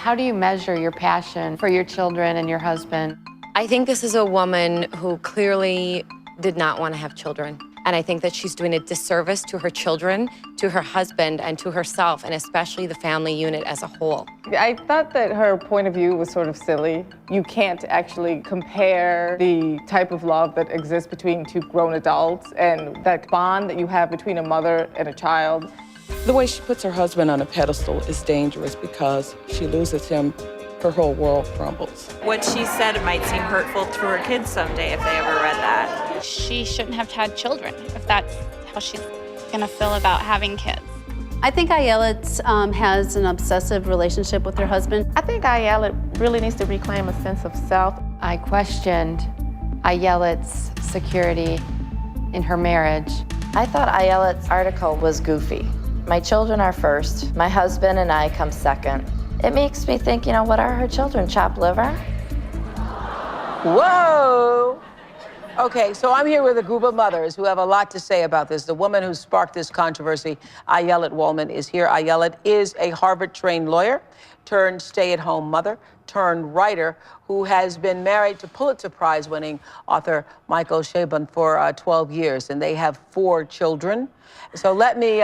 How do you measure your passion for your children and your husband? I think this is a woman who clearly did not want to have children. And I think that she's doing a disservice to her children, to her husband, and to herself, and especially the family unit as a whole. I thought that her point of view was sort of silly. You can't actually compare the type of love that exists between two grown adults and that bond that you have between a mother and a child. The way she puts her husband on a pedestal is dangerous because she loses him, her whole world crumbles. What she said might seem hurtful to her kids someday if they ever read that. She shouldn't have had children if that's how she's gonna feel about having kids. I think Ayelet has an obsessive relationship with her husband. I think Ayelet really needs to reclaim a sense of self. I questioned Ayelet's security in her marriage. I thought Ayelet's article was goofy. My children are first. My husband and I come second. It makes me think, what are her children, chopped liver? Whoa! Okay, so I'm here with a group of mothers who have a lot to say about this. The woman who sparked this controversy, Ayelet Wallman, is here. Ayelet is a Harvard-trained lawyer turned stay-at-home mother turned writer who has been married to Pulitzer Prize-winning author Michael Chabon for 12 years, and they have 4 children. So let me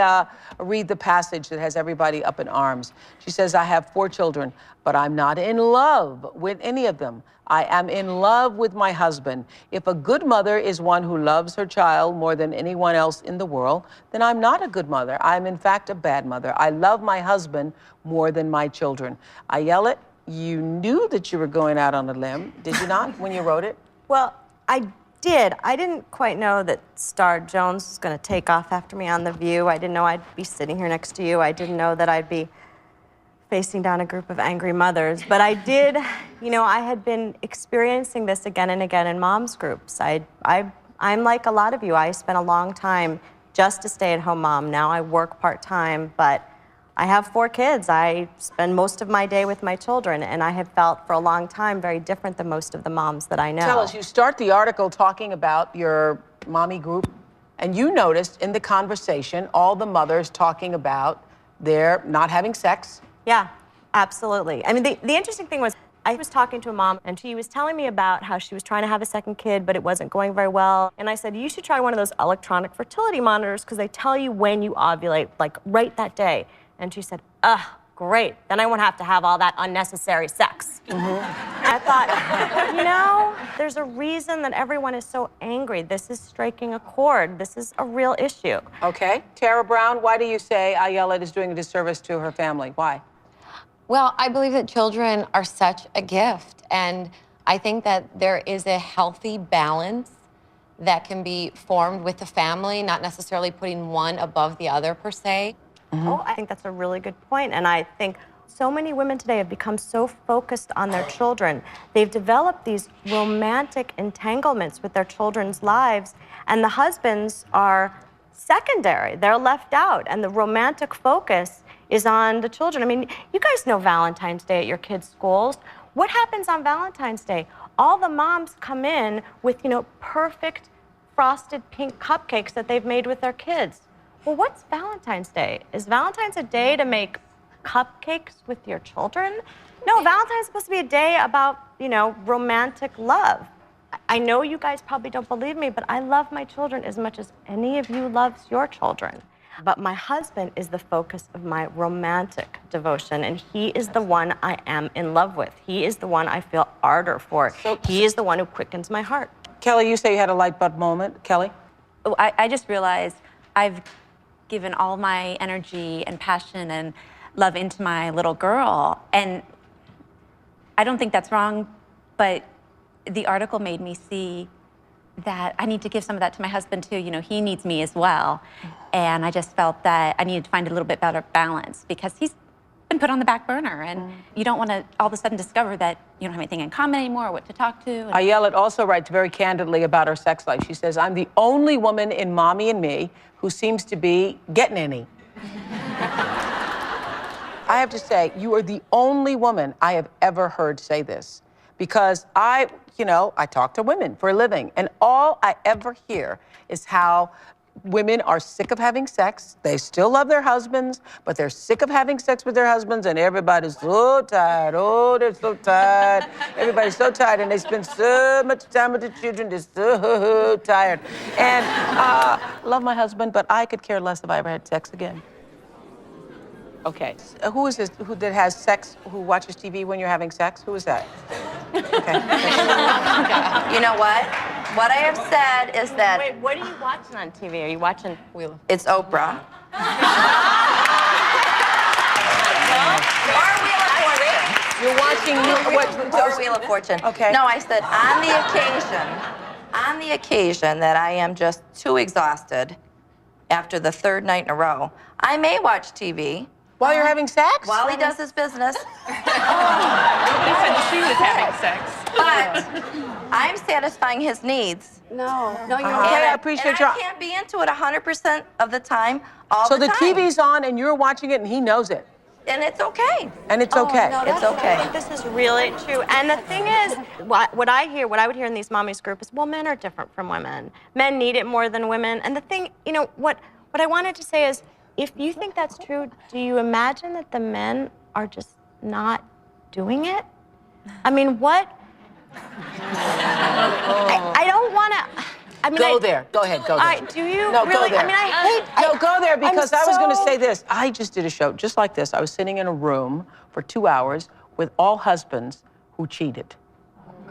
read the passage that has everybody up in arms. She says, I have 4 children, but I'm not in love with any of them. I am in love with my husband. If a good mother is one who loves her child more than anyone else in the world, then I'm not a good mother. I'm, in fact, a bad mother. I love my husband more than my children. Ayelet, you knew that you were going out on a limb, did you not, when you wrote it? Well, I did. I didn't quite know that Star Jones was going to take off after me on The View. I didn't know I'd be sitting here next to you. I didn't know that I'd be facing down a group of angry mothers. But I did, I had been experiencing this again and again in moms groups. I'm like a lot of you. I spent a long time just a stay-at-home mom. Now I work part-time, but I have 4 kids. I spend most of my day with my children, and I have felt for a long time very different than most of the moms that I know. Tell us, you start the article talking about your mommy group, and you noticed in the conversation all the mothers talking about their not having sex. Yeah, absolutely. I mean, the interesting thing was I was talking to a mom, and she was telling me about how she was trying to have a second kid, but it wasn't going very well. And I said, you should try one of those electronic fertility monitors because they tell you when you ovulate, like right that day. And she said, great. Then I won't have to have all that unnecessary sex. I thought, there's a reason that everyone is so angry. This is striking a chord. This is a real issue. Okay. Tara Brown, why do you say Ayelet is doing a disservice to her family? Why? Well, I believe that children are such a gift, and I think that there is a healthy balance that can be formed with the family, not necessarily putting one above the other per se. Oh, I think that's a really good point. And I think so many women today have become so focused on their children. They've developed these romantic entanglements with their children's lives, and the husbands are secondary. They're left out, and the romantic focus is on the children. I mean, you guys know Valentine's Day at your kids' schools. What happens on Valentine's Day? All the moms come in with, perfect frosted pink cupcakes that they've made with their kids. Well, what's Valentine's Day? Is Valentine's a day to make cupcakes with your children? No, Valentine's is supposed to be a day about, romantic love. I know you guys probably don't believe me, but I love my children as much as any of you loves your children. But my husband is the focus of my romantic devotion, and he is the one I am in love with. He is the one I feel ardor for. He is the one who quickens my heart. Kelly, you say you had a light bulb moment. Kelly? Oh, I just realized I've given all my energy and passion and love into my little girl. And I don't think that's wrong, but the article made me see that I need to give some of that to my husband too. He needs me as well. And I just felt that I needed to find a little bit better balance because he's been put on the back burner, and you don't want to all of a sudden discover that you don't have anything in common anymore or what to talk to. Ayelet also writes very candidly about her sex life. She says, I'm the only woman in Mommy and Me who seems to be getting any. I have to say, you are the only woman I have ever heard say this, because I talk to women for a living, and all I ever hear is how women are sick of having sex. They still love their husbands, but they're sick of having sex with their husbands, and everybody's so tired. Oh, they're so tired. Everybody's so tired, and they spend so much time with the children. They're so tired. And love my husband, but I could care less if I ever had sex again. Okay. Who is this? Who that has sex? Who watches TV when you're having sex? Who is that? Okay. You know what? What I have said is that Wait, what are you watching on TV? Are you watching Wheel of it's Oprah. Or Wheel of Fortune. You're watching Or Wheel of Fortune. Okay. No, I said on the occasion that I am just too exhausted after the third night in a row, I may watch TV. While you're having sex? While he does his business. He said she was having sex. But I'm satisfying his needs. No, you're Okay, I appreciate and your... I can't be into it 100% of the time, all So the the time. TV's on and you're watching it and he knows it. And it's okay. And it's okay. No, It's okay. I think this is really true. And the thing is, what I would hear in these mommies group is, well, men are different from women. Men need it more than women. And the thing, what I wanted to say is, if you think that's true, do you imagine that the men are just not doing it? I mean, what? I don't want to. I mean, Go there. Go ahead. Go there. Do you No, really? go there. I mean, I hate. No, go there because I was going to so- say this. I just did a show just like this. I was sitting in a room for 2 hours with all husbands who cheated.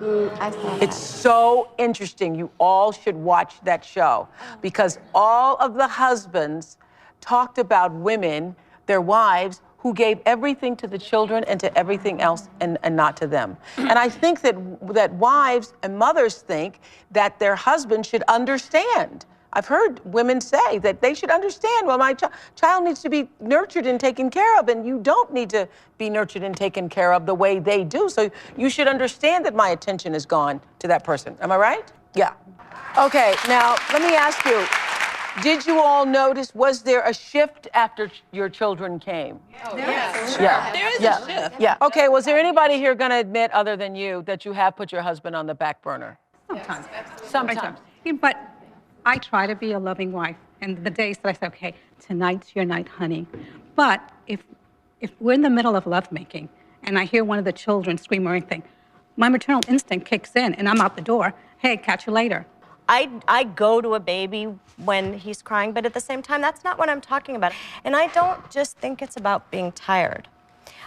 It's so interesting. You all should watch that show because all of the husbands talked about women, their wives, who gave everything to the children and to everything else and not to them. And I think that wives and mothers think that their husbands should understand. I've heard women say that they should understand, well, my child needs to be nurtured and taken care of, and you don't need to be nurtured and taken care of the way they do. So you should understand that my attention is gone to that person. Am I right? Yeah. Okay, now let me ask you, did you all notice, was there a shift after your children came? Oh, yes. Yeah. There is Yeah. a shift. Yeah. Okay, was there anybody here going to admit, other than you, that you have put your husband on the back burner? Sometimes. Sometimes. But I try to be a loving wife. And the days that I say, okay, tonight's your night, honey. But if we're in the middle of lovemaking and I hear one of the children scream or anything, my maternal instinct kicks in and I'm out the door. Hey, catch you later. I go to a baby when he's crying, but at the same time, that's not what I'm talking about. And I don't just think it's about being tired.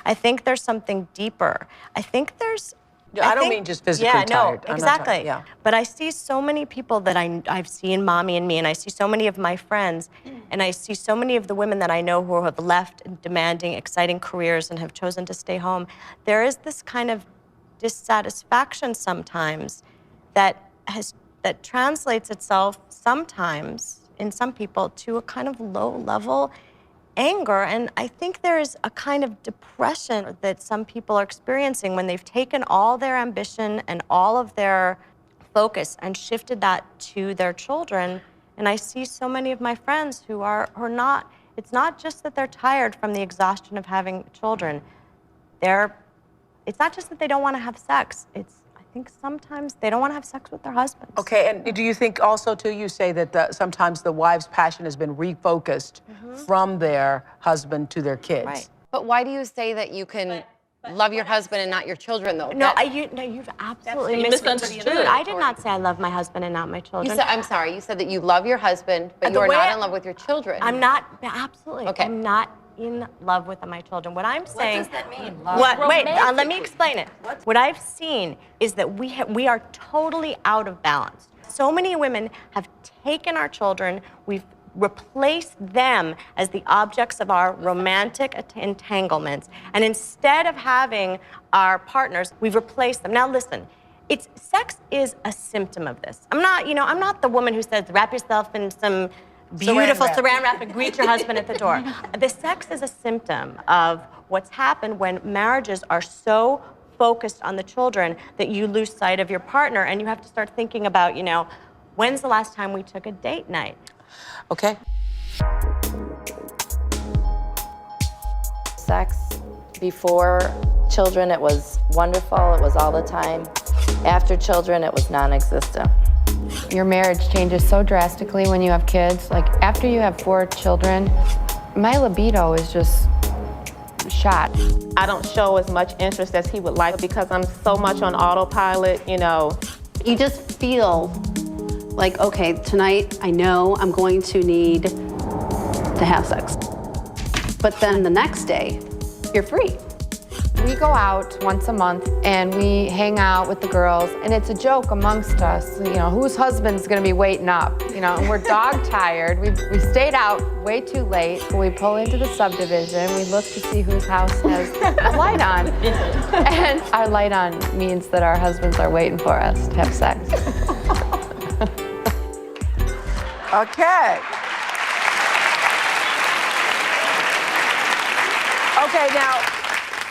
I think there's something deeper. I think there's... I don't mean just physically tired. Yeah, I'm no, not exactly. talking- yeah. But I see so many people that I've seen, Mommy and me, and I see so many of my friends, and I see so many of the women that I know who have left demanding, exciting careers and have chosen to stay home. There is this kind of dissatisfaction sometimes that translates itself sometimes in some people to a kind of low-level anger. And I think there is a kind of depression that some people are experiencing when they've taken all their ambition and all of their focus and shifted that to their children. And I see so many of my friends who are not, it's not just that they're tired from the exhaustion of having children. It's not just that they don't want to have sex. I think sometimes they don't want to have sex with their husbands. Okay, and do you think also, too, you say that sometimes the wife's passion has been refocused from their husband to their kids? Right. But why do you say that you can love your husband and not your children, though? No, you've absolutely misunderstood. I did not say I love my husband and not my children. You said, I'm sorry, you said that you love your husband, but you are not in love with your children. I'm not, absolutely. Okay. I'm not in love with my children. What I'm saying... What does that mean? Wait, let me explain it. What I've seen is that we are totally out of balance. So many women have taken our children, we've replaced them as the objects of our romantic entanglements, and instead of having our partners, we've replaced them. Now listen, sex is a symptom of this. I'm not the woman who says, wrap yourself in some beautiful saran wrap and greet your husband at the door. The sex is a symptom of what's happened when marriages are so focused on the children that you lose sight of your partner, and you have to start thinking about, when's the last time we took a date night? Okay. Sex before children, it was wonderful. It was all the time. After children, it was non-existent. your marriage changes so drastically when you have kids. Like after you have 4 children, my libido is just shot. I don't show as much interest as he would like because I'm so much on autopilot, you know. You just feel like, okay, tonight I know I'm going to need to have sex. But then the next day, you're free. We go out once a month and we hang out with the girls, and it's a joke amongst us, you know, whose husband's gonna be waiting up, you know, and we're dog tired. We stayed out way too late. We pull into the subdivision, we look to see whose house has a light on. And our light on means that our husbands are waiting for us to have sex. Okay. Okay, now,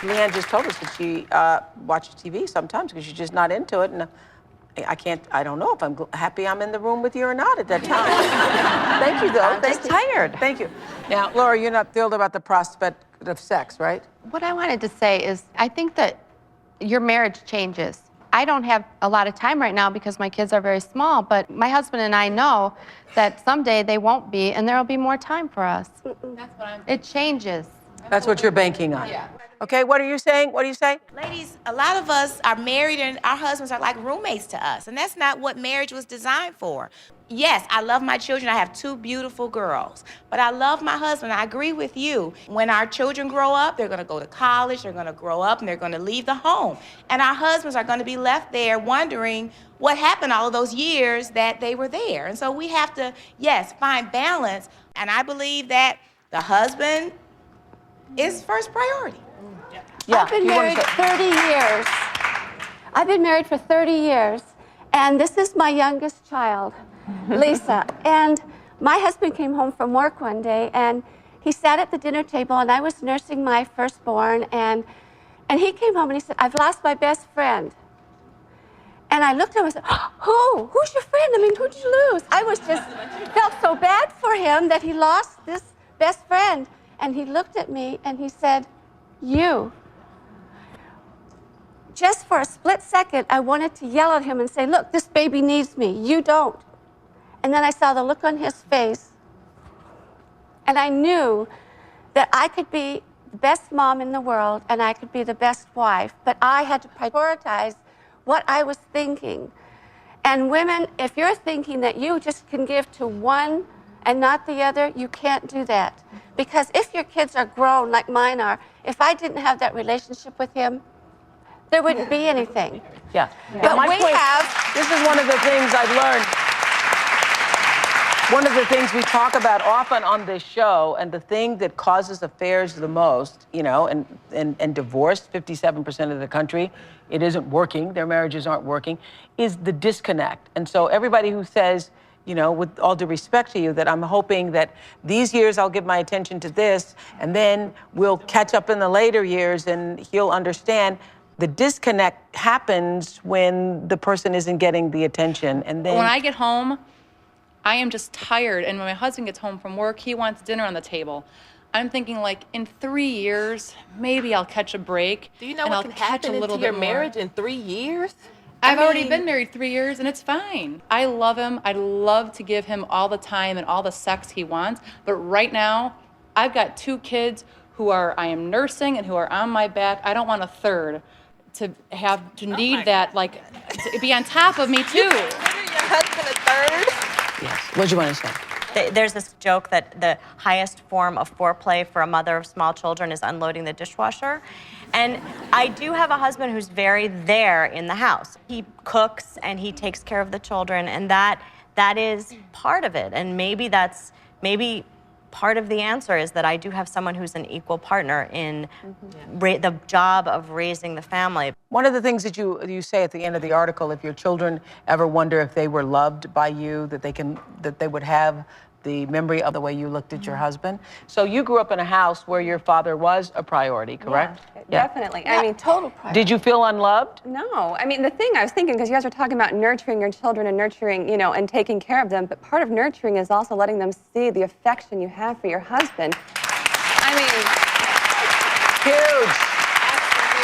Leanne just told us that she watches TV sometimes because she's just not into it, and I don't know if I'm happy I'm in the room with you or not at that time. Thank you, though. I'm just tired. Thank you. Now, Laura, you're not thrilled about the prospect of sex, right? What I wanted to say is, I think that your marriage changes. I don't have a lot of time right now because my kids are very small, but my husband and I know that someday they won't be, and there will be more time for us. That's what I'm saying. It changes. That's what you're banking on. Yeah. Okay, what are you saying? What do you say? Ladies, a lot of us are married and our husbands are like roommates to us, and that's not what marriage was designed for. Yes, I love my children. I have 2 beautiful girls, but I love my husband. I agree with you. When our children grow up, they're gonna go to college, they're gonna grow up, and they're gonna leave the home. And our husbands are gonna be left there wondering what happened all of those years that they were there. And so we have to, yes, find balance. And I believe that the husband is first priority. I've been married 30 years. I've been married for 30 years, and this is my youngest child, Lisa. And my husband came home from work one day, and he sat at the dinner table, and I was nursing my firstborn, and he came home and he said, "I've lost my best friend." And I looked at him and said, "Who? Who's your friend? I mean, who'd you lose?" I was just felt so bad for him that he lost this best friend. And he looked at me and he said, "You." Just for a split second, I wanted to yell at him and say, "Look, this baby needs me. You don't." And then I saw the look on his face, and I knew that I could be the best mom in the world and I could be the best wife, but I had to prioritize what I was thinking. And women, if you're thinking that you just can give to one and not the other, you can't do that. Because if your kids are grown like mine are, if I didn't have that relationship with him, there wouldn't be anything. Yeah. But my we point, have... This is one of the things I've learned. One of the things we talk about often on this show, and the thing that causes affairs the most, you know, and divorce, 57% of the country, it isn't working, their marriages aren't working, is the disconnect. And so everybody who says, you know, with all due respect to you, that I'm hoping that these years I'll give my attention to this, and then we'll catch up in the later years and he'll understand. The disconnect happens when the person isn't getting the attention. And then when I get home, I am just tired. And when my husband gets home from work, he wants dinner on the table. I'm thinking, like, in 3 years, maybe I'll catch a break. Do you know and what I'll can catch happen a little into your bit more. marriage in 3 years? I've already been married 3 years, and it's fine. I love him. I'd love to give him all the time and all the sex he wants. But right now, I've got 2 kids who I am nursing and who are on my back. I don't want a third to need that, like, to be on top of me, too. You consider your husband a third? Yes. What do you want to say? There's this joke that the highest form of foreplay for a mother of small children is unloading the dishwasher. And I do have a husband who's very there in the house. He cooks and he takes care of the children, and that is part of it. And maybe part of the answer is that I do have someone who's an equal partner in the job of raising the family. One of the things that you say at the end of the article, if your children ever wonder if they were loved by you, that they would have the memory of the way you looked at your husband. So you grew up in a house where your father was a priority, correct? Yeah. Definitely. I mean, total priority. Did you feel unloved? No. I mean, the thing I was thinking, because you guys are talking about nurturing your children and nurturing, you know, and taking care of them, but part of nurturing is also letting them see the affection you have for your husband. I mean... Huge.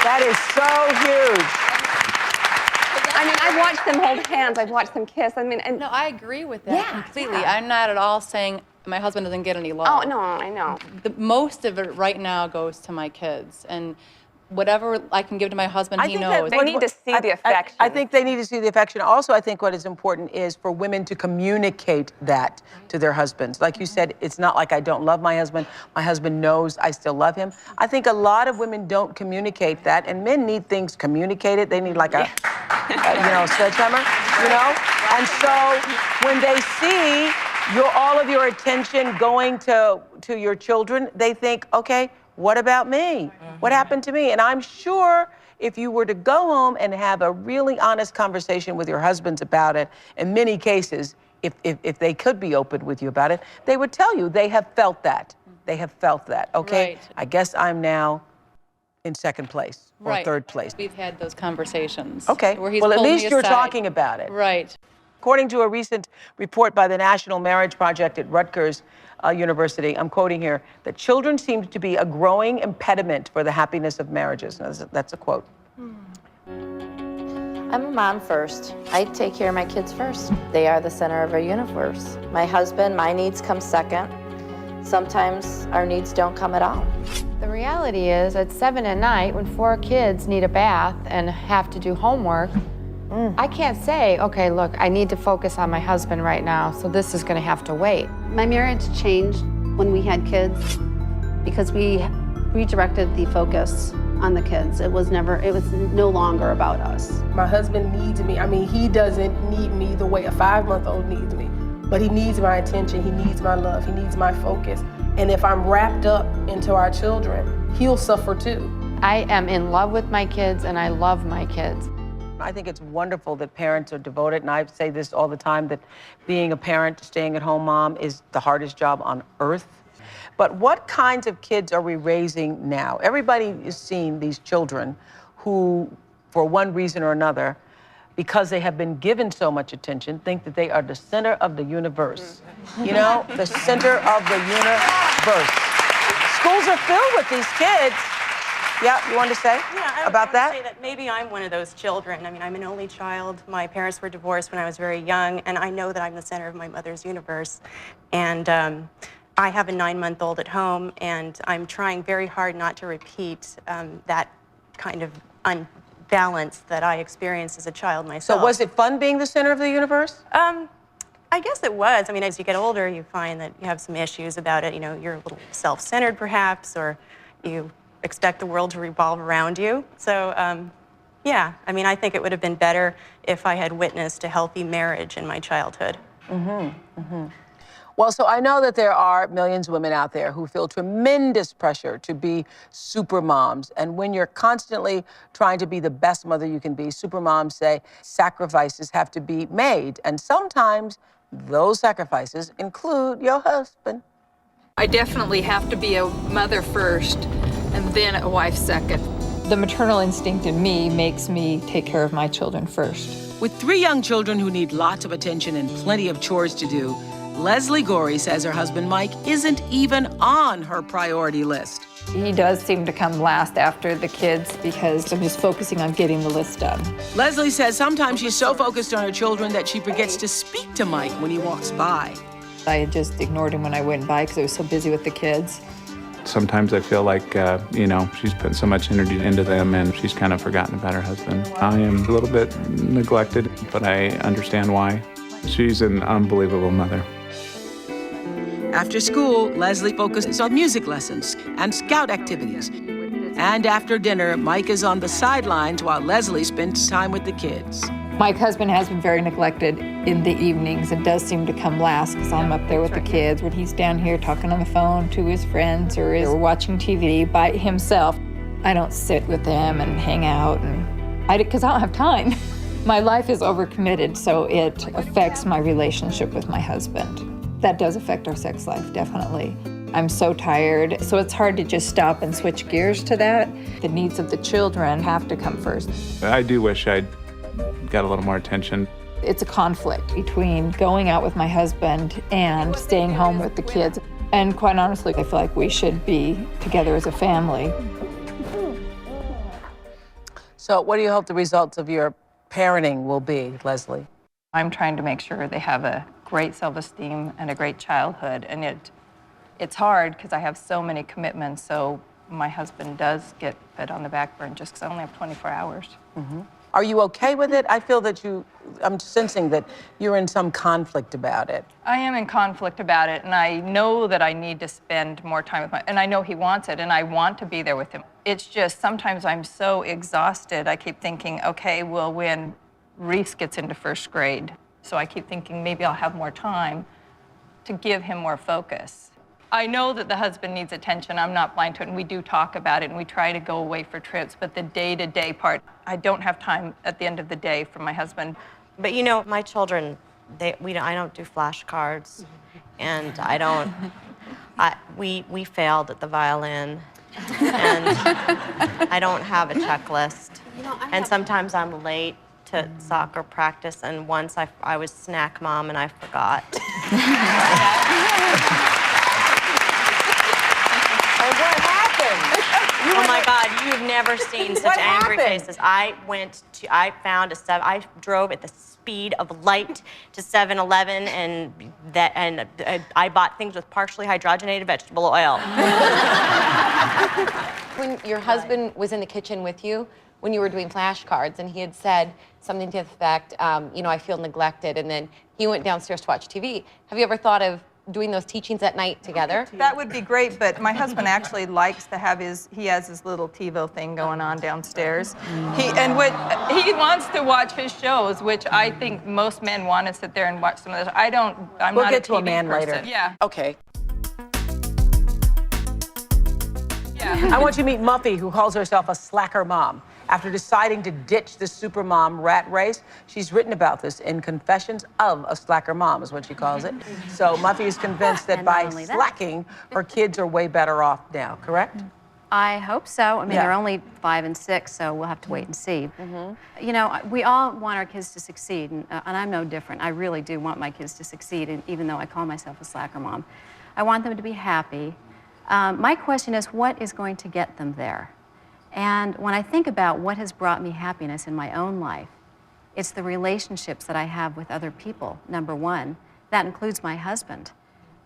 That is so huge. I mean, I've watched them hold hands. I've watched them kiss. I mean, and No, I agree with that completely. I'm not at all saying my husband doesn't get any love. Oh, no, I know. Most of it right now goes to my kids. And whatever I can give to my husband, he knows. They need to see the affection. I think they need to see the affection. Also, I think what is important is for women to communicate that to their husbands. Like you said, it's not like I don't love my husband. My husband knows I still love him. I think a lot of women don't communicate that, and men need things communicated. They need like a sledgehammer, you know? And so when they see all of your attention going to your children, they think, okay, what about me? What happened to me? And I'm sure if you were to go home and have a really honest conversation with your husbands about it, in many cases, if they could be open with you about it, they would tell you they have felt that. They have felt that, okay? Right. I guess I'm now in second place or third place. We've had those conversations. Okay, Where he's well, at pulled me least you're aside. talking about it. Right. According to a recent report by the National Marriage Project at Rutgers University, I'm quoting here, that children seem to be a growing impediment for the happiness of marriages. Now, that's a quote. I'm a mom first. I take care of my kids first. They are the center of our universe. My husband, my needs come second. Sometimes our needs don't come at all. The reality is, at 7 at night, when 4 kids need a bath and have to do homework, I can't say, okay, look, I need to focus on my husband right now, so this is gonna have to wait. My marriage changed when we had kids because we redirected the focus on the kids. It was no longer about us. My husband needs me. I mean, he doesn't need me the way a 5-month-old needs me, but he needs my attention, he needs my love, he needs my focus. And if I'm wrapped up into our children, he'll suffer too. I am in love with my kids and I love my kids. I think it's wonderful that parents are devoted, and I say this all the time, that being a parent, staying-at-home mom is the hardest job on earth. But what kinds of kids are we raising now? Everybody is seeing these children who, for one reason or another, because they have been given so much attention, think that they are the center of the universe. You know, the center of the universe. Schools are filled with these kids. Yeah, you wanted to say about that? I would say that maybe I'm one of those children. I mean, I'm an only child. My parents were divorced when I was very young, and I know that I'm the center of my mother's universe. And I have a 9-month-old at home, and I'm trying very hard not to repeat that kind of unbalance that I experienced as a child myself. So was it fun being the center of the universe? I guess it was. I mean, as you get older, you find that you have some issues about it. You know, you're a little self-centered, perhaps, or you expect the world to revolve around you. So, yeah, I mean, I think it would have been better if I had witnessed a healthy marriage in my childhood. Well, so I know that there are millions of women out there who feel tremendous pressure to be super moms. And when you're constantly trying to be the best mother you can be, super moms say sacrifices have to be made. And sometimes those sacrifices include your husband. I definitely have to be a mother first and then a wife second. The maternal instinct in me makes me take care of my children first. With 3 young children who need lots of attention and plenty of chores to do, Leslie Gorey says her husband Mike isn't even on her priority list. He does seem to come last after the kids because I'm just focusing on getting the list done. Leslie says sometimes she's so focused on her children that she forgets to speak to Mike when he walks by. I had just ignored him when I went by because I was so busy with the kids. Sometimes I feel like, she's put so much energy into them and she's kind of forgotten about her husband. I am a little bit neglected, but I understand why. She's an unbelievable mother. After school, Leslie focuses on music lessons and scout activities. And after dinner, Mike is on the sidelines while Leslie spends time with the kids. My husband has been very neglected in the evenings and does seem to come last because I'm up there with the kids when he's down here talking on the phone to his friends or is watching TV by himself. I don't sit with them and hang out because I don't have time. My life is overcommitted, so it affects my relationship with my husband. That does affect our sex life, definitely. I'm so tired, so it's hard to just stop and switch gears to that. The needs of the children have to come first. I do wish I'd got a little more attention. It's a conflict between going out with my husband and staying home with the kids. And quite honestly, I feel like we should be together as a family. So what do you hope the results of your parenting will be, Leslie? I'm trying to make sure they have a great self-esteem and a great childhood, and it's hard because I have so many commitments, so my husband does get put on the back burner just because I only have 24 hours. Mm-hmm. Are you okay with it? I feel that I'm sensing that you're in some conflict about it. I am in conflict about it, and I know that I need to spend more time with and I know he wants it, and I want to be there with him. It's just sometimes I'm so exhausted, I keep thinking, okay, well, when Reese gets into first grade, so I keep thinking maybe I'll have more time to give him more focus. I know that the husband needs attention. I'm not blind to it, and we do talk about it, and we try to go away for trips, but the day-to-day part, I don't have time at the end of the day for my husband. But you know, my children, I don't do flashcards, and I don't, we failed at the violin, and I don't have a checklist. And sometimes I'm late to soccer practice, and once I was snack mom and I forgot. Oh my God, you've never seen such angry faces. I drove at the speed of light to 7-Eleven and I bought things with partially hydrogenated vegetable oil. When your husband was in the kitchen with you, when you were doing flashcards, and he had said something to the effect, you know, I feel neglected, and then he went downstairs to watch TV. Have you ever thought of doing those teachings at night together? That would be great, but my husband actually likes to have he has his little TiVo thing going on downstairs. He wants to watch his shows, which I think most men want to sit there and watch some of those. I'm We'll not get to a a man person. later. Yeah. Okay. Yeah. I want you to meet Muffy, who calls herself a slacker mom. After deciding to ditch the supermom rat race, she's written about this in Confessions of a Slacker Mom, is what she calls it. So Muffy is convinced that by slacking, her kids are way better off now, correct? I hope so. I mean, they're only 5 and 6, so we'll have to wait and see. You know, we all want our kids to succeed, and I'm no different. I really do want my kids to succeed, and even though I call myself a slacker mom. I want them to be happy. My question is, what is going to get them there? And when I think about what has brought me happiness in my own life, it's the relationships that I have with other people, number one. That includes my husband.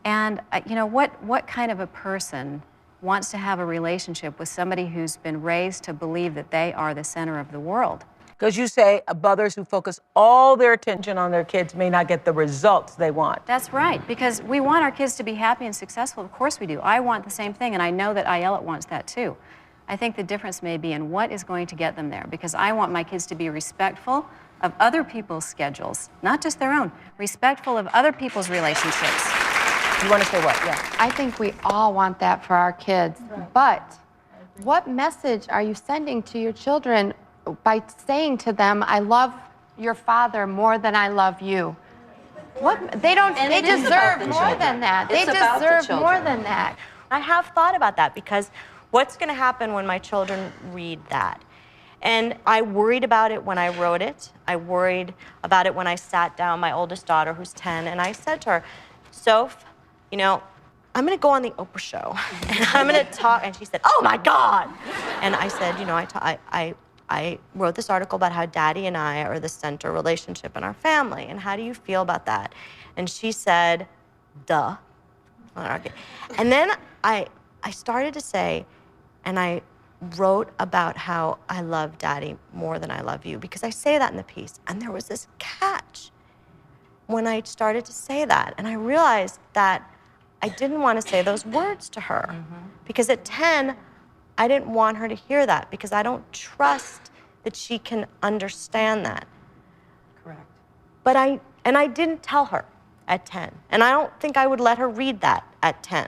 And you know, what kind of a person wants to have a relationship with somebody who's been raised to believe that they are the center of the world? Because you say mothers who focus all their attention on their kids may not get the results they want. That's right, because we want our kids to be happy and successful. Of course we do. I want the same thing, and I know that Ayelet wants that too. I think the difference may be in what is going to get them there, because I want my kids to be respectful of other people's schedules, not just their own, respectful of other people's relationships. You want to say what? Yeah. I think we all want that for our kids, but what message are you sending to your children by saying to them, I love your father more than I love you? They deserve more than that. They deserve more than that. I have thought about that, because what's going to happen when my children read that? And I worried about it when I wrote it. I worried about it when I sat down my oldest daughter, who's 10, and I said to her, Soph, you know, I'm going to go on the Oprah show, and I'm going to talk. And she said, oh, my God. And I said, you know, I wrote this article about how Daddy and I are the center relationship in our family, and how do you feel about that? And she said, duh. And then I started to say, and I wrote about how I love Daddy more than I love you, because I say that in the piece. And there was this catch when I started to say that. And I realized that I didn't want to say those words to her. Because at 10, I didn't want her to hear that, because I don't trust that she can understand that. Correct. But I didn't tell her at 10. And I don't think I would let her read that at 10.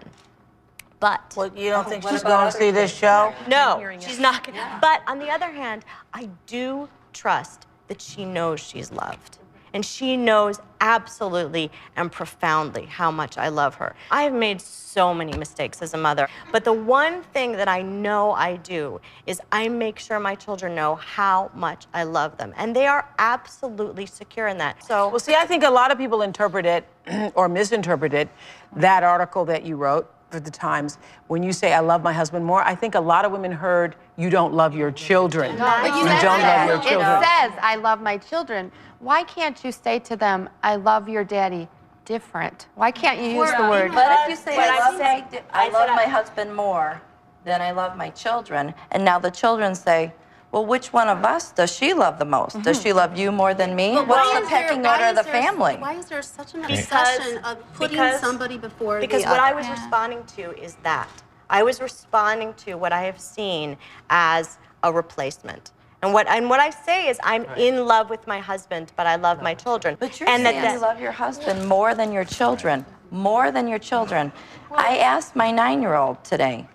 But well, you don't think she's going to see this show? No, she's not. But on the other hand, I do trust that she knows she's loved. And she knows absolutely and profoundly how much I love her. I have made so many mistakes as a mother, but the one thing that I know I do is I make sure my children know how much I love them. And they are absolutely secure in that. So, well, see, I think a lot of people interpret it or misinterpret it, that article that you wrote, for the times when you say, I love my husband more, I think a lot of women heard, you don't love your children. No, you don't love your children. It says, I love my children. Why can't you say to them, I love your daddy different? Why can't you use the word? But if you say, I love my husband more than I love my children, and now the children say, well, which one of us does she love the most? Does she love you more than me? What's the pecking order of the family? Why is there such an Because- obsession of putting because- somebody before the Because other? what I was responding to is that. I was responding to what I have seen as a replacement. And what I say is I'm in love with my husband, but I love my children. But you're saying you love your husband more than your children. More than your children. I asked my 9-year-old today,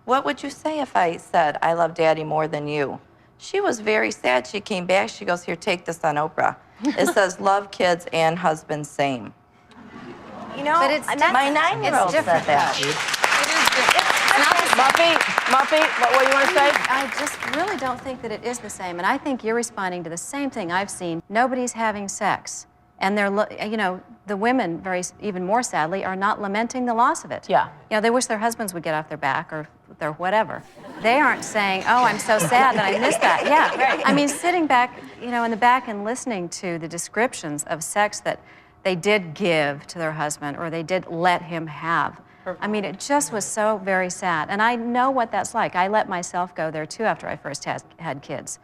what would you say if I said, I love Daddy more than you? She was very sad. She came back. She goes, here, take this on Oprah. It says, love kids and husband same. You know, But it's My 9-year-old said that. Muffy, what do you want to say? I just really don't think that it is the same. And I think you're responding to the same thing I've seen. Nobody's having sex. And they're, the women, even more sadly, are not lamenting the loss of it. Yeah. They wish their husbands would get off their back or their whatever. They aren't saying, oh, I'm so sad that I missed that. Yeah. I mean, sitting back, in the back and listening to the descriptions of sex that they did give to their husband or they did let him have. I mean, it just was so very sad. And I know what that's like. I let myself go there, too, after I first had kids.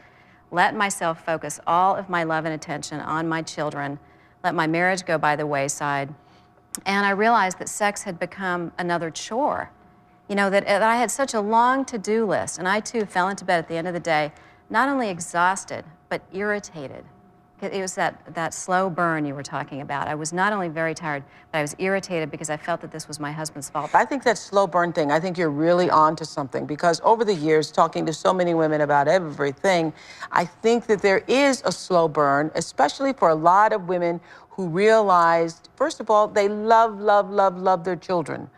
Let myself focus all of my love and attention on my children. Let my marriage go by the wayside. And I realized that sex had become another chore. That I had such a long to-do list. And I, too, fell into bed at the end of the day, not only exhausted, but irritated. It was that slow burn you were talking about. I was not only very tired, but I was irritated because I felt that this was my husband's fault. I think that slow burn thing, I think you're really on to something, because over the years, talking to so many women about everything, I think that there is a slow burn, especially for a lot of women who realized, first of all, they love their children.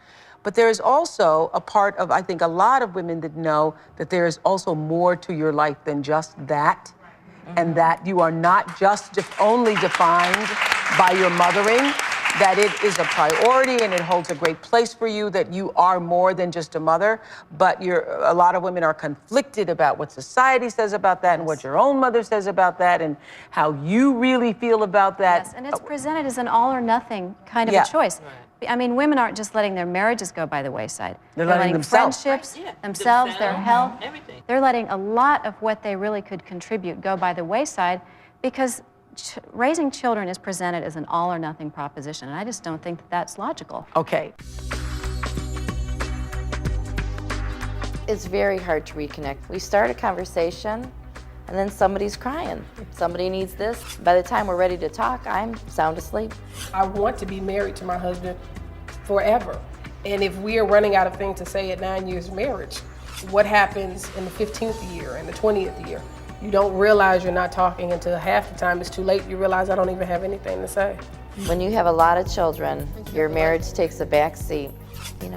But there is also a part of, I think, a lot of women that know that there is also more to your life than just that. And that you are not just only defined by your mothering, that it is a priority and it holds a great place for you, that you are more than just a mother. But a lot of women are conflicted about what society says about that and what your own mother says about that and how you really feel about that. Yes, and it's presented as an all or nothing kind of a choice. I mean, women aren't just letting their marriages go by the wayside. They're letting themselves. Friendships, themselves, their health. Everything. They're letting a lot of what they really could contribute go by the wayside because raising children is presented as an all or nothing proposition, and I just don't think that that's logical. Okay. It's very hard to reconnect. We start a conversation, and then somebody's crying. Somebody needs this. By the time we're ready to talk, I'm sound asleep. I want to be married to my husband forever. And if we are running out of things to say at 9 years of marriage, what happens in the 15th year and the 20th year? You don't realize you're not talking until half the time it's too late. You realize I don't even have anything to say. When you have a lot of children, your marriage takes a back seat.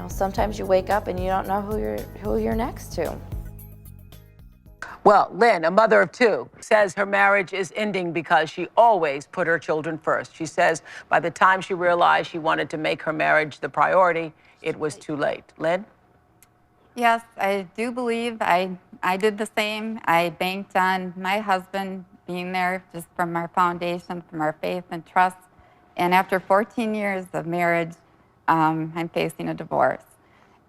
Sometimes you wake up and you don't know who you're next to. Well, Lynn, a mother of 2, says her marriage is ending because she always put her children first. She says by the time she realized she wanted to make her marriage the priority, it was too late. Lynn? Yes, I do believe I did the same. I banked on my husband being there just from our foundation, from our faith and trust. And after 14 years of marriage, I'm facing a divorce.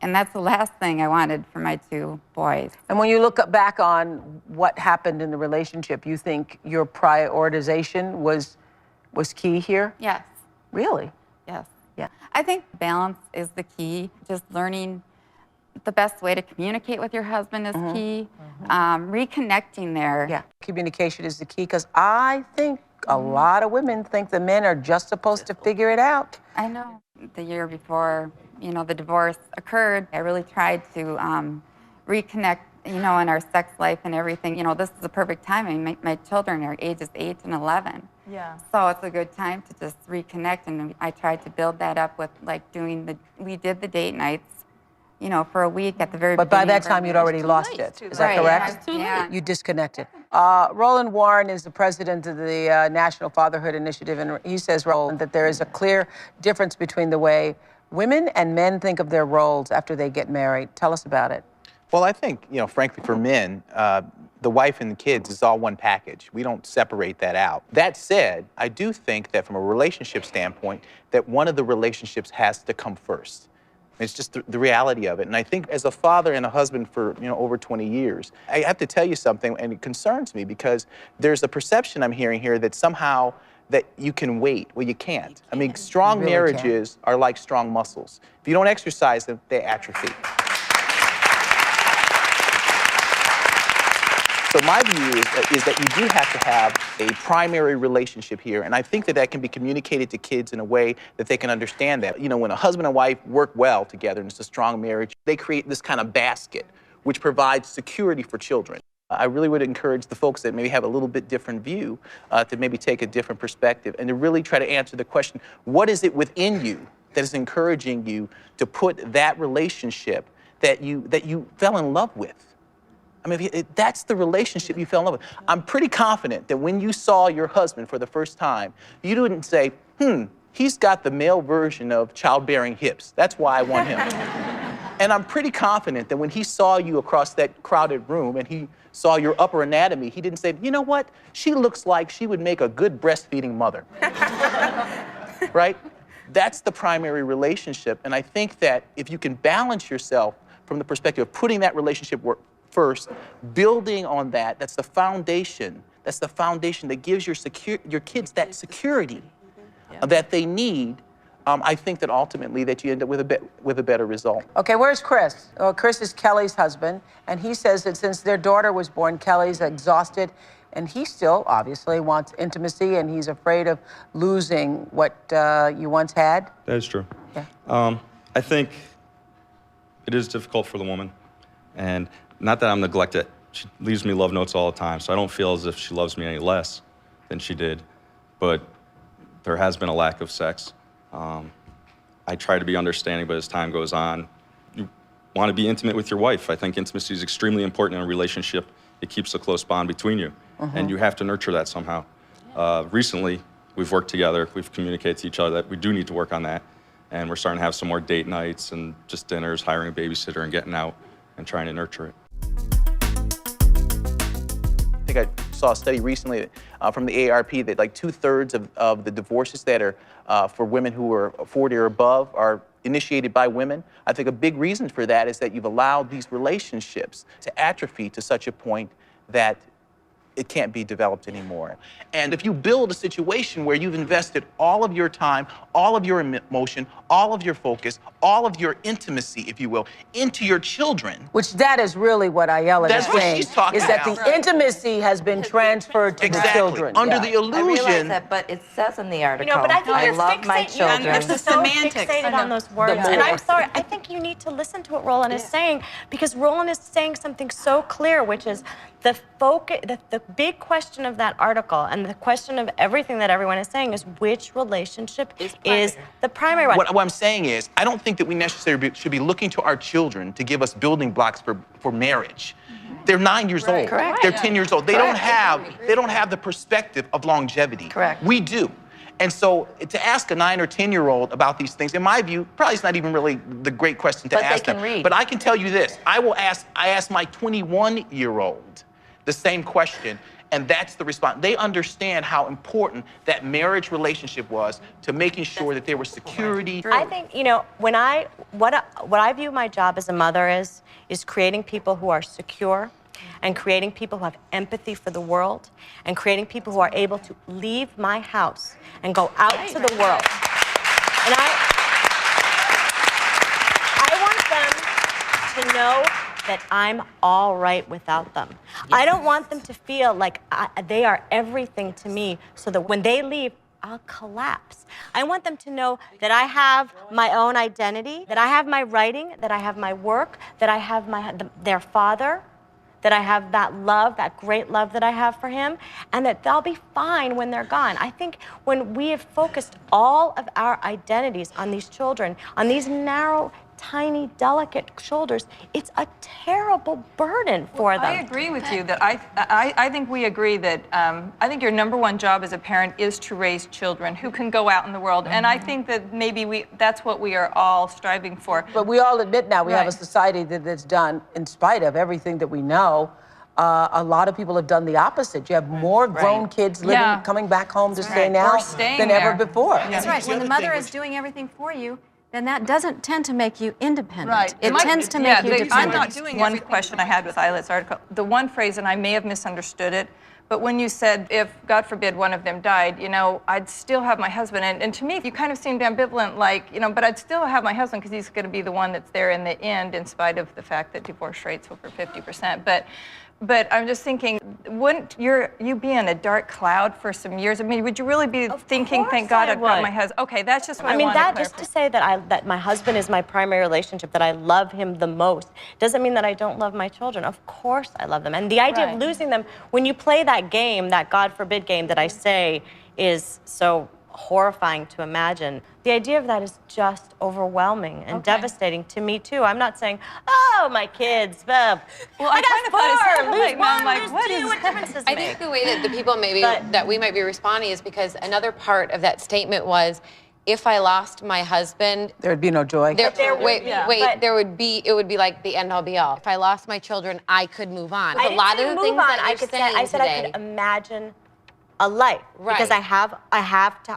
And that's the last thing I wanted for my 2 boys. And when you look back on what happened in the relationship, you think your prioritization was key here? Yes. Really? Yes. Yeah. I think balance is the key. Just learning the best way to communicate with your husband is key. Reconnecting there. Yeah. Communication is the key, because I think a lot of women think the men are just supposed to figure it out. I know. The year before, the divorce occurred, I really tried to reconnect, in our sex life and everything. This is the perfect time. I mean, my children are ages 8 and 11. Yeah. So it's a good time to just reconnect, and I tried to build that up with we did the date nights, for a week at the very beginning. But by that time, you'd already lost it. Is that correct? Yeah. You disconnected. Roland Warren is the president of the National Fatherhood Initiative, and he says, Roland, that there is a clear difference between the way Women and men think of their roles after they get married. Tell us about it. Well, I think, frankly, for men, the wife and the kids is all one package. We don't separate that out. That said, I do think that from a relationship standpoint, that one of the relationships has to come first. It's just the reality of it. And I think as a father and a husband for, over 20 years, I have to tell you something, and it concerns me because there's a perception I'm hearing here that somehow that you can wait. Well, you can't. I mean, strong marriages are like strong muscles. If you don't exercise them, they atrophy. So my view is that you do have to have a primary relationship here, and I think that that can be communicated to kids in a way that they can understand that. When a husband and wife work well together and it's a strong marriage, they create this kind of basket which provides security for children. I really would encourage the folks that maybe have a little bit different view to maybe take a different perspective and to really try to answer the question, what is it within you that is encouraging you to put that relationship that you fell in love with? I mean, that's the relationship you fell in love with. I'm pretty confident that when you saw your husband for the first time, you didn't say, he's got the male version of childbearing hips. That's why I want him. And I'm pretty confident that when he saw you across that crowded room and he saw your upper anatomy, he didn't say, you know what? She looks like she would make a good breastfeeding mother. Right? That's the primary relationship. And I think that if you can balance yourself from the perspective of putting that relationship first, building on that, that's the foundation. That's the foundation that gives your kids that security that they need. I think that ultimately that you end up with a better result. Okay, where's Chris? Well, Chris is Kelly's husband, and he says that since their daughter was born, Kelly's exhausted, and he still obviously wants intimacy, and he's afraid of losing what you once had. That is true. Yeah. I think it is difficult for the woman, and not that I'm neglected. She leaves me love notes all the time, so I don't feel as if she loves me any less than she did, but there has been a lack of sex. I try to be understanding, but as time goes on, you want to be intimate with your wife. I think intimacy is extremely important in a relationship. It keeps a close bond between you, and you have to nurture that somehow. Recently, we've worked together. We've communicated to each other that we do need to work on that, and we're starting to have some more date nights and just dinners, hiring a babysitter and getting out and trying to nurture it. I think I saw a study recently from the AARP that like 2/3 of the divorces that are for women who are 40 or above are initiated by women. I think a big reason for that is that you've allowed these relationships to atrophy to such a point that it can't be developed anymore. And if you build a situation where you've invested all of your time, all of your emotion, all of your focus, all of your intimacy, if you will, into your children. Which that is really what Ayala is saying. That's what she's talking is that about. the intimacy has been transferred to the children. Under the illusion. I realize that, but it says in the article, but I think I you're love my children. You're so fixated on those words. And I'm sorry, I think you need to listen to what Roland is saying, because Roland is saying something so clear, which is the focus, the big question of that article and the question of everything that everyone is saying is which relationship is the primary one. What I'm saying is, I don't think that we necessarily should be looking to our children to give us building blocks for marriage. They're 9 years old. Correct. They're 10 years old. They don't have the perspective of longevity. Correct. We do. And so to ask a 9 or 10-year-old about these things, in my view, probably is not even really the great question to ask them. Read. But I can tell you this. I asked my 21-year-old the same question, and that's the response. They understand how important that marriage relationship was to making sure that there was security. I think, what I view my job as a mother is creating people who are secure and creating people who have empathy for the world and creating people who are able to leave my house and go out to the world. And I want them to know that I'm all right without them. I don't want them to feel like they are everything to me so that when they leave, I'll collapse. I want them to know that I have my own identity, that I have my writing, that I have my work, that I have their father, that I have that love, that great love that I have for him, and that they'll be fine when they're gone. I think when we have focused all of our identities on these children, on these narrow tiny, delicate shoulders. It's a terrible burden for them. I agree with you that I think we agree that I think your number one job as a parent is to raise children who can go out in the world. And I think that maybe that's what we are all striving for. But we all admit now we have a Right. society that's done, in spite of everything that we know, a lot of people have done the opposite. You have more grown kids living, Yeah. coming back home to That's stay right. now Or staying than there. ever before. That's right. When the mother is doing everything for you, then that doesn't tend to make you independent. Right. It tends to make you dependent. I'm not doing one question I had with Eyelet's article. The one phrase, and I may have misunderstood it, but when you said, if, God forbid, one of them died, you know, I'd still have my husband. And to me, you kind of seemed ambivalent, like, you know, but I'd still have my husband because he's going to be the one that's there in the end, in spite of the fact that divorce rates over 50%. But I'm just thinking, wouldn't you be in a dark cloud for some years? I mean, would you really be thinking, thank God I've got my husband? Okay, that's just what I mean, wanted to that clarify. just to say that my husband is my primary relationship, that I love him the most, doesn't mean that I don't love my children. Of course I love them. And the idea of losing them, when you play that game, that God forbid game that I say is so horrifying to imagine, the idea of that is just overwhelming and devastating to me too. I'm not saying, oh, my kids, well, I got four, lose one, lose two, what difference does it I make? think the way that the people maybe that we might be responding is because another part of that statement was, if I lost my husband, There'd be no joy. it would be like the end all be all. If I lost my children, I could move on. I A didn't lot say of the move things on. that I you're could say, saying I said I today. could imagine a life because Right.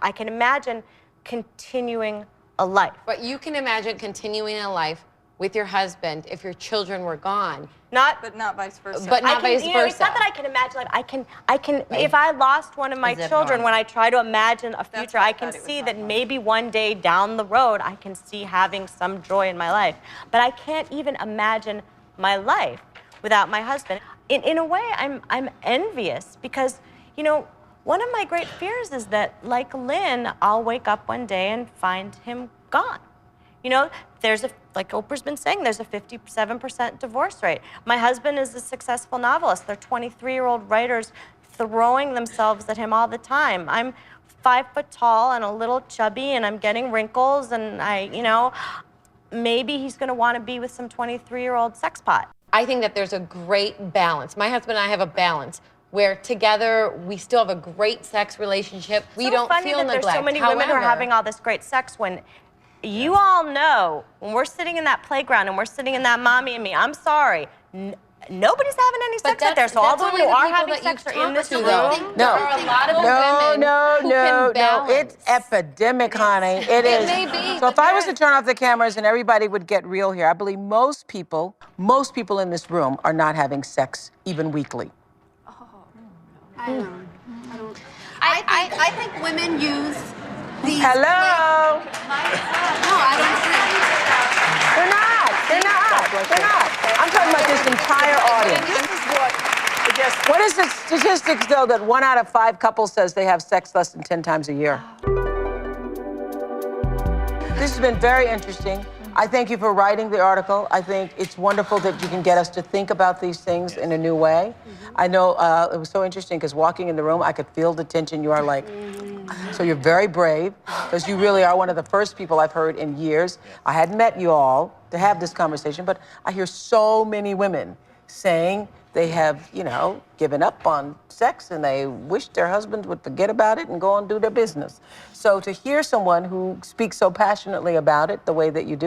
I can imagine continuing a life. But you can imagine continuing a life with your husband if your children were gone. But not vice versa. But not vice You know, it's versa. not that I can imagine. Like I can. If I lost one of my Is it children, normal? when I try to imagine a future, what I I can thought it was see not that maybe one day down the road, I can see having some joy in my life. But I can't even imagine my life without my husband. In a way, I'm envious because, you know, one of my great fears is that, like Lynn, I'll wake up one day and find him gone. You know, like Oprah's been saying, there's a 57% divorce rate. My husband is a successful novelist. They're 23-year-old writers throwing themselves at him all the time. I'm 5 foot tall and a little chubby, and I'm getting wrinkles, and maybe he's going to want to be with some 23-year-old sex pot. I think that there's a great balance. My husband and I have a balance where together we still have a great sex relationship. We don't funny feel that neglect. there's so many women who are having all this great sex when you all know when we're sitting in that playground and we're sitting in that mommy and me, I'm sorry, nobody's having any sex out there. So all the women who are having sex are in this room. No, There are a lot of women who can balance. It's epidemic, honey. It is. may be, So if I was to turn off the cameras and everybody would get real here, I believe most people in this room are not having sex even weekly. I think women use these. Hello? No, I don't think. They're not. I'm talking about this entire audience. What is the statistics, though, that 1 out of 5 couples says they have sex less than 10 times a year? This has been very interesting. I thank you for writing the article. I think it's wonderful that you can get us to think about these things in a new way. I know it was so interesting because walking in the room, I could feel the tension. You are like, so you're very brave because you really are one of the first people I've heard in years. I hadn't met you all to have this conversation, but I hear so many women saying they have, given up on sex and they wish their husbands would forget about it and go and do their business. So to hear someone who speaks so passionately about it the way that you do,